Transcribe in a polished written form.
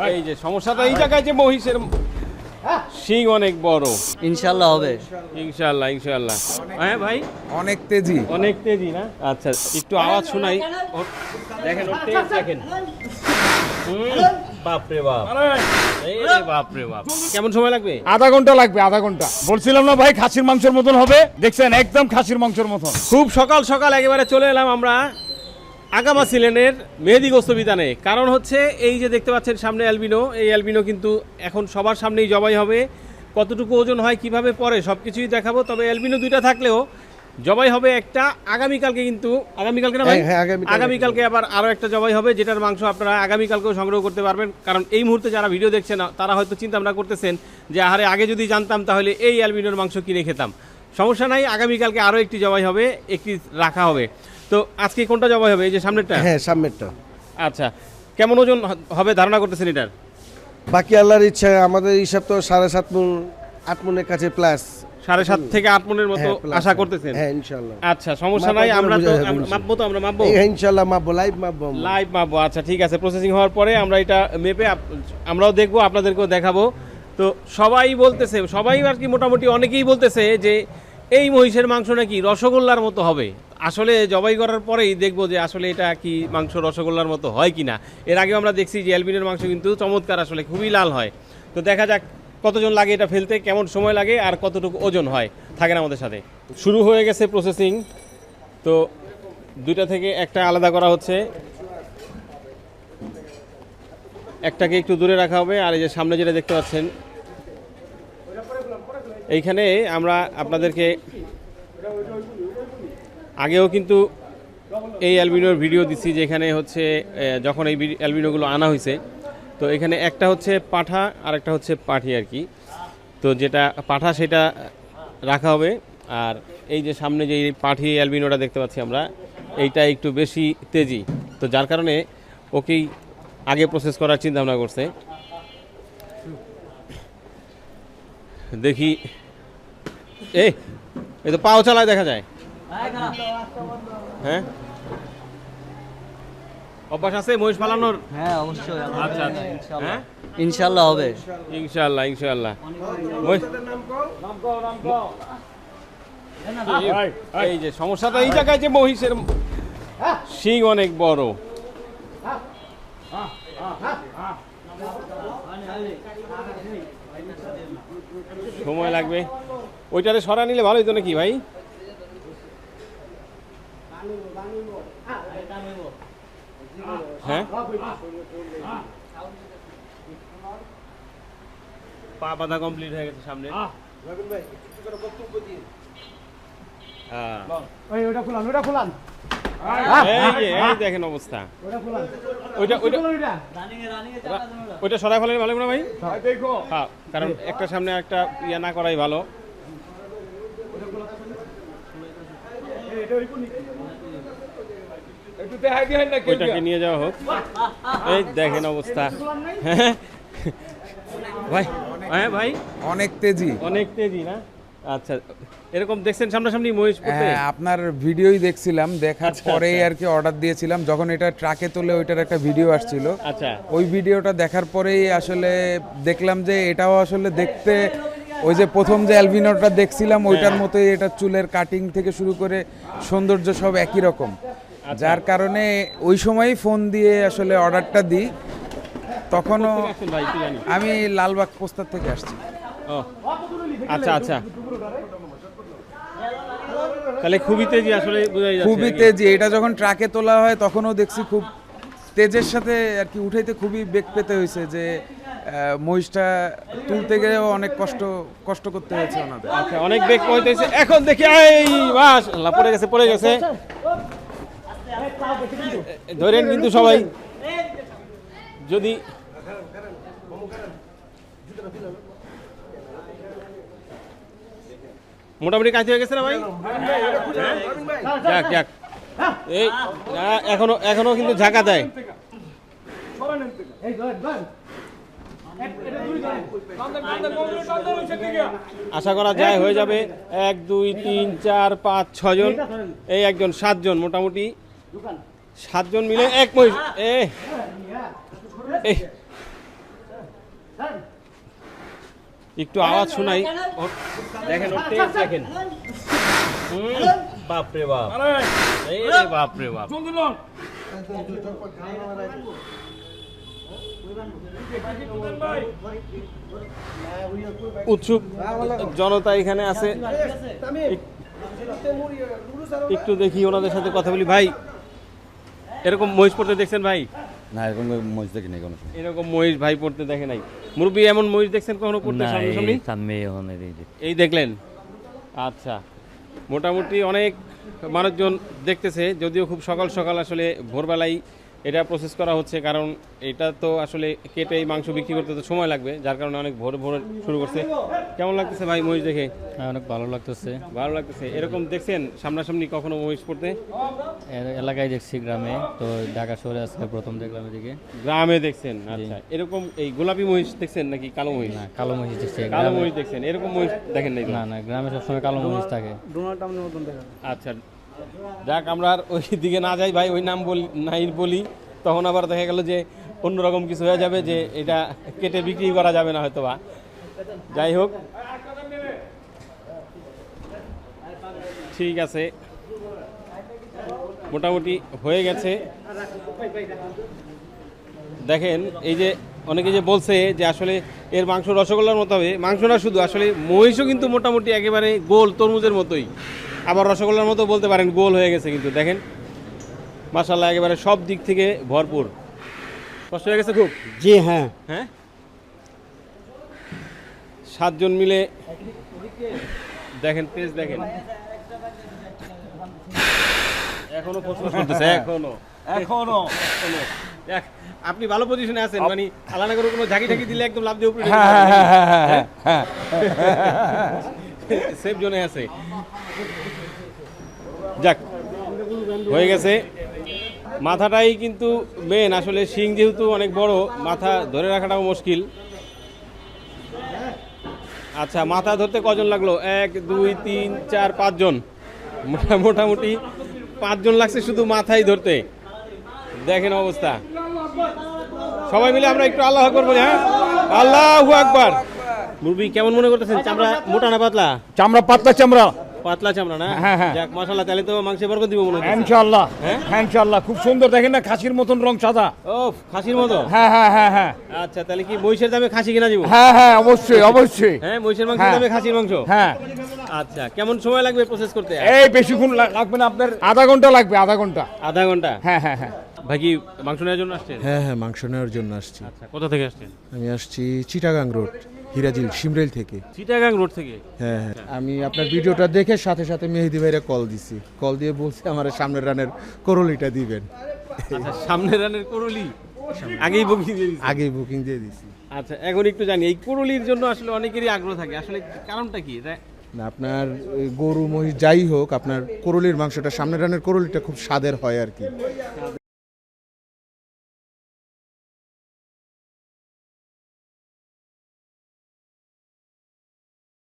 এই যে সমস্যাটা এই জায়গায় যে মহিষের শিং অনেক বড়। ইনশাআল্লাহ হবে। ইনশাআল্লাহ ইনশাআল্লাহ। হ্যাঁ ভাই অনেক তেজি, অনেক তেজি না? আচ্ছা একটু আওয়াজ শোনাই। দেখেন ওর তেজ দেখেন। বাপ রে বাপ, এই রে বাপ রে বাপ। কেমন সময় লাগবে? আধা ঘন্টা লাগবে, আধা ঘন্টা। বলছিলাম না ভাই খাসির মাংসের মতন হবে, দেখছেন একদম খাসির মাংসের মতন। খুব সকাল সকাল একেবারে চলে এলাম আমরা আগামাসি লেনের মেহেদি গোস্ত বিতানে। কারণ হচ্ছে এই যে দেখতে পাচ্ছেন সামনে অ্যালবিনো, এই অ্যালবিনো কিন্তু এখন সবার সামনেই জবাই হবে। কতটুকু ওজন হয় কিভাবে পরে সব কিছুই দেখাবো। তবে অ্যালবিনো দুইটা থাকলেও জবাই হবে একটা আগামীকালকে, কিন্তু আগামীকালকে না ভাই? আগামীকালকে আবার আরও একটা জবাই হবে, যেটার মাংস আপনারা আগামীকালকেও সংগ্রহ করতে পারবেন। কারণ এই মুহূর্তে যারা ভিডিও দেখছেন তারা হয়তো চিন্তা ভাবনা করতেছেন যে আহারে আগে যদি জানতাম তাহলে এই অ্যালবিনোর মাংস কিনে খেতাম। সমস্যা নাই, আগামীকালকে আরও একটি জবাই হবে, একটি রাখা হবে। তো আজকে কোনটা জবাই হবে? এই যে সামনেরটা? হ্যাঁ সামনেরটা। আচ্ছা, কেমন ওজন হবে ধারণা করতেছেন এটার? বাকি আল্লাহর ইচ্ছা, আমাদের হিসাব তো 7.5 মণ 8 মণের কাছে প্লাস। 7.5 থেকে 8 মণের মতো আশা করতেছেন? হ্যাঁ ইনশাআল্লাহ। আচ্ছা সমস্যা নাই, আমরা তো মাপবো, তো আমরা মাপবো ইনশাআল্লাহ, মাপবো, লাইভ মাপবো, লাইভ মাপবো। আচ্ছা ঠিক আছে, প্রসেসিং হওয়ার পরে আমরা এটা মেপে আমরাও দেখবো, আপনাদেরকেও দেখাবো। তো সবাই বলতেছে, সবাই আর কি মোটামুটি অনেকেই বলতেছে যে এই মহিষের মাংস নাকি রসগোল্লার মতো হবে। আসলে জবাই করার পরেই দেখবো যে আসলে এটা কি মাংস রসগোল্লার মতো হয় কিনা। এর আগে আমরা দেখছি যে অ্যালবিনোর মাংস কিন্তু চমৎকার, আসলে খুবই লাল হয়। তো দেখা যাক কতজন লাগে এটা ফেলতে, কেমন সময় লাগে আর কতটুকু ওজন হয়। থাকেন আমাদের সাথে। শুরু হয়ে গেছে প্রসেসিং। তো দুইটা থেকে একটা আলাদা করা হচ্ছে, একটাকে একটু দূরে রাখা হবে। আর এই যে সামনে যেটা দেখতে পাচ্ছেন, এইখানে আমরা আপনাদেরকে আগেও কিন্তু এই অ্যালবিনোর ভিডিও দিচ্ছি, যেখানে হচ্ছে যখন এই অ্যালবিনোগুলো আনা হয়েছে। তো এখানে একটা হচ্ছে পাঠা আর একটা হচ্ছে পাঠি আর কি। তো যেটা পাঠা সেটা রাখা হবে। আর এই যে সামনে যে পাঠি অ্যালবিনোটা দেখতে পাচ্ছি আমরা, এইটা একটু বেশি তেজি, তো যার কারণে ওকেই আগে প্রসেস করার চিন্তা ভাবনা করছে। দেখি এই তো পাও চালায় দেখা যায়। হ্যাঁ অভ্যাস আছে মহিষ পালানোর? হ্যাঁ অবশ্যই। আচ্ছা ইনশাআল্লাহ। ইনশাআল্লাহ হবে। ইনশাআল্লাহ ইনশাআল্লাহ। এই যে সমস্যাটা এই জায়গায় যে মহিষের শিং অনেক বড়। সময় লাগবে, ওইটারে সরা নিলে ভালো হইতো নাকি ভাই? হ্যাঁ পা বাঁধা কমপ্লিট হয়ে গেছে সামনে। এই দেখেন অবস্থা, ওইটা সরাই ফেলেন ভালো না ভাই? হ্যাঁ, কারণ একটা সামনে একটা ইয়া না করাই ভালো। ওইটাকে নিয়ে যাওয়া হোক। এই দেখেন অবস্থা। ভাই হ্যাঁ ভাই অনেক তেজি, অনেক তেজি না? আচ্ছা এরকম দেখছেন সামনাসামনি মহিষ? হ্যাঁ আপনার ভিডিওই দেখছিলাম, দেখার পরেই আর কি অর্ডার দিয়েছিলাম। যখন এটা ট্রাকে তোলে ওইটার একটা ভিডিও আসছিল, আচ্ছা ওই ভিডিওটা দেখার পরেই আসলে দেখলাম যে এটাও আসলে দেখতে ওই যে প্রথম যে অ্যালবিনোটা দেখছিলাম ওইটার মতোই, এটা চুলের কাটিং থেকে শুরু করে সৌন্দর্য সব একই রকম। যার কারণে ওই সময়ই ফোন দিয়ে আসলে অর্ডারটা দিই। তখনও আমি লালবাগ পোস্তার থেকে আসছি। ও আচ্ছা আচ্ছা, তাহলে খুবই তেজি, আসলে বোঝাই যাচ্ছে খুবই তেজি। এটা যখন ট্রাকে তোলা হয় তখনও দেখছি খুব তেজের সাথে আর কি উঠাইতে খুবই বেগ পেতে হয়েছে, যে মহিষটা তুলতে গেলেও অনেক কষ্ট করতে হয়েছে ওনাদের। আচ্ছা অনেক বেগ হইতেছে। এখন দেখি এই মাশাআল্লাহ পড়ে গেছে, পড়ে গেছে। ধরেন কিন্তু সবাই, যদি মোটামুটি কাজ হয়ে গেছে না ভাই? যাক যাক, এই এখনো কিন্তু ঝাঁকা দেয়। আশা করা যায় হয়ে যাবে 1 2 3 4 5 6 জন, এই একজন 7 জন, মোটামুটি 7 জন মিলে এক মহিষ। একটু আওয়াজ শোনাই দেখেন ওর টেস্ট দেখেন বাপ রে বাপ এই রে বাপ রে বাপ উৎসুক জনতা এখানে আছে একটু দেখি ওনাদের সাথে কথা বলি ভাই এরকম মহিষ পড়তে দেখছেন ভাই না এরকম মহিষ দেখি নাই কোনো এরকম মহিষ ভাই পড়তে দেখে নাই মুরব্বী এমন মহিষ দেখছেন কখনো পড়তে সামনে এই দেখলেন আচ্ছা মোটামুটি অনেক মানুষজন দেখতেছে যদিও খুব সকাল সকাল আসলে ভোরবেলায় এটা প্রসেস করা হচ্ছে কারণ এটা তো আসলে কেটে এই মাংস বিক্রি করতে তো সময় লাগবে যার কারণে অনেক ভোরে ভোরে শুরু করছে কেমন লাগতেছে ভাই মহিষ দেখে অনেক ভালো লাগতেছে ভালো লাগতেছে এরকম দেখছেন সামনাসামনি কখনো মহিষ পড়তে এলাকায় দেখছি গ্রামে তো ঢাকা শহরে আজকে প্রথম দেখলাম এদিকে গ্রামে দেখছেন আচ্ছা এরকম এই গোলাপি মহিষ দেখছেন নাকি কালো মহিষ না কালো মহিষ দেখছি কালো মহিষ দেখছেন এরকম মহিষ দেখেন নাই তো? না না গ্রামে সবসময় কালো মহিষ থাকে আচ্ছা যাক আমরা আর ওই দিকে না যাই ভাই ওই নাম নাই বলি তখন আবার দেখা গেল যে অন্যরকম কিছু হয়ে যাবে যে এটা কেটে বিক্রি করা যাবে না হয়তো বা যাই হোক ঠিক আছে মোটামুটি হয়ে গেছে দেখেন এই যে অনেকে যে বলছে যে আসলে এর মাংস রসগোল্লার মতো হবে মাংস না শুধু আসলে মহিষও কিন্তু মোটামুটি একেবারে গোল তরমুজের মতোই আবার রসগোল্লার মতো বলতে পারেন গোল হয়ে গেছে কিন্তু দেখেন মাশাআল্লাহ একেবারে সব দিক থেকে ভরপুর কষ্ট হয়ে গেছে খুব জি হ্যাঁ হ্যাঁ 7 জন মিলে দেখেন পেজ দেখেন এখনো প্রশ্ন করতেছে এখনো আপনি ভালো পজিশনে আছেন মানে আলাদা করে কোনো ঝাঁকি ঝাঁকি দিলে একদম লাভ দিয়ে উপরে সেফ জোনে আছে যাক হয়ে গেছে মাথাটাই কিন্তু মেন আসলে শিং যেহেতু অনেক বড় মাথা ধরে রাখাটাও মুশকিল আচ্ছা মাথা ধরতে কজন লাগলো 1 2 3 4 5 জন মোটামুটি 5 জন লাগছে শুধু মাথায় ধরতে দেখেন অবস্থা সবাই মিলে আমরা একটু আল্লাহু আকবার বলি হ্যাঁ আল্লাহু আকবার মুরবি কেমন মনে করতেছেন চামড়া মোটা না পাতলা চামড়া পাতলা চামড়া পাতলা চামড়া না হ্যাঁ, হ্যাঁ। যাক মাশাআল্লাহ তাহলে তো মাংসে বরকত দিব মনে হচ্ছে ইনশাআল্লাহ হ্যাঁ? হ্যাঁ ইনশাআল্লাহ খুব সুন্দর দেখেন না খাসির মতন রং সাদা ও খাসির মতো হ্যাঁ হ্যাঁ হ্যাঁ হ্যাঁ আচ্ছা তাহলে কি মহিষের দামে খাসি কিনা দিব হ্যাঁ হ্যাঁ অবশ্যই অবশ্যই হ্যাঁ মহিষের মাংসের হ্যাঁ। দামে খাসির মাংস হ্যাঁ আচ্ছা কেমন সময় লাগবে প্রসেস করতে এই বেশিক্ষণ লাগবে না আপনার আধা ঘন্টা লাগবে আধা ঘন্টা আধা ঘন্টা হ্যাঁ হ্যাঁ হ্যাঁ ভাই কি মাংস নেওয়ার জন্য আসছেন হ্যাঁ হ্যাঁ মাংস নেওয়ার জন্য আসছি আচ্ছা কোথা থেকে আসছেন আমি আসছি চিটাগাং রোড হিরাজিল শিমরেল থেকে। চিটাগাং রোড থেকে হ্যাঁ হ্যাঁ আমি আপনার ভিডিওটা দেখে সাথে সাথে মেহেদি ভাইরা কল দিছি, কল দিয়ে বলছে আমার সামনের রানের করলিটা দিবেন। আচ্ছা সামনের রানের করলি আগেই বুকিং দিয়ে দিয়েছেন? আগেই বুকিং দিয়ে দিছি। আচ্ছা এখন একটু জানি এই করলির জন্য আসলে অনেকেরই আগ্রহ থাকে, আসলে কারণটা কি এটা? না আপনার ওই গরু মহিষ যাই হোক, আপনার করলির মাংসটা সামনের রানের করলিটা খুব স্বাদের হয় আর কি।